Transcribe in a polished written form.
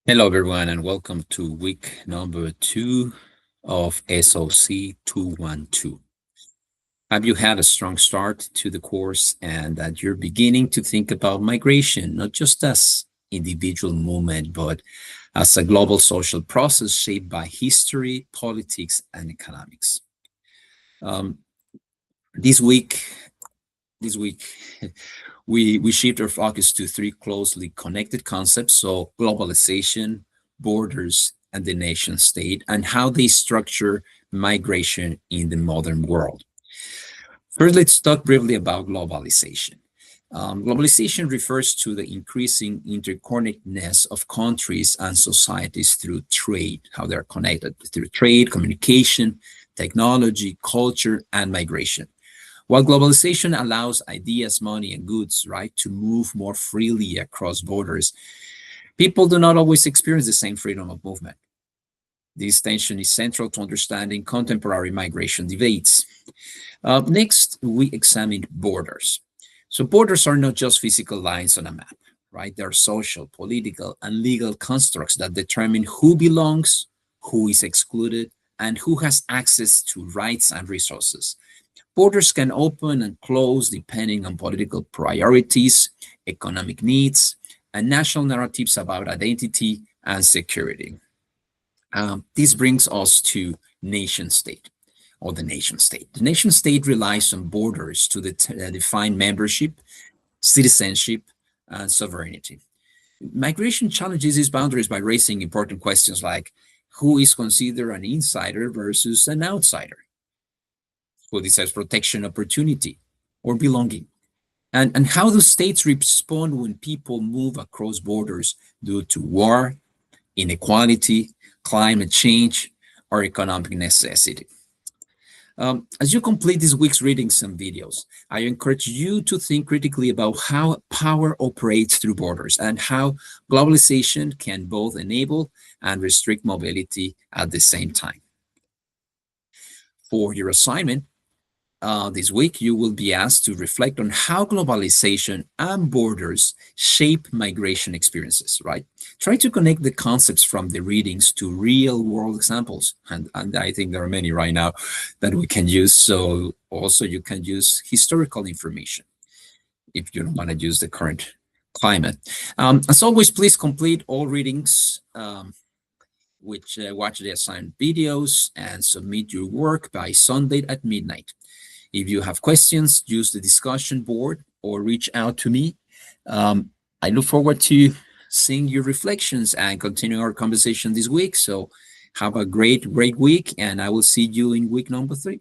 Hello, everyone, and welcome to week number 2 of SOC 212. Have you had a strong start to the course and that you're beginning to think about migration, not just as individual movement, but as a global social process shaped by history, politics, and economics? Um, this week, this week, we shift our focus to three closely connected concepts: so globalization, borders, and the nation state, and how they structure migration in the modern world. First, let's talk briefly about globalization. Globalization refers to the increasing interconnectedness of countries and societies through trade, how they're connected through trade, communication, technology, culture, and migration. While globalization allows ideas, money, and goods, right, to move more freely across borders, people do not always experience the same freedom of movement. This tension is central to understanding contemporary migration debates. Next, we examine borders. So borders are not just physical lines on a map, right? They're social, political, and legal constructs that determine who belongs, who is excluded, and who has access to rights and resources. Borders can open and close depending on political priorities, economic needs, and national narratives about identity and security. This brings us to nation state or the nation state. The nation state relies on borders to define membership, citizenship, and sovereignty. Migration challenges these boundaries by raising important questions like who is considered an insider versus an outsider, who deserves protection, opportunity, or belonging. And how do states respond when people move across borders due to war, inequality, climate change, or economic necessity? As you complete this week's readings and videos, I encourage you to think critically about how power operates through borders and how globalization can both enable and restrict mobility at the same time. For your assignment, this week, you will be asked to reflect on how globalization and borders shape migration experiences, right? Try to connect the concepts from the readings to real world examples. And I think there are many right now that we can use. So also you can use historical information if you don't want to use the current climate. As always, please complete all readings which watch the assigned videos and submit your work by Sunday at midnight. If you have questions, use the discussion board or reach out to me. I look forward to seeing your reflections and continuing our conversation this week. So have a great week, and I will see you in week number 3.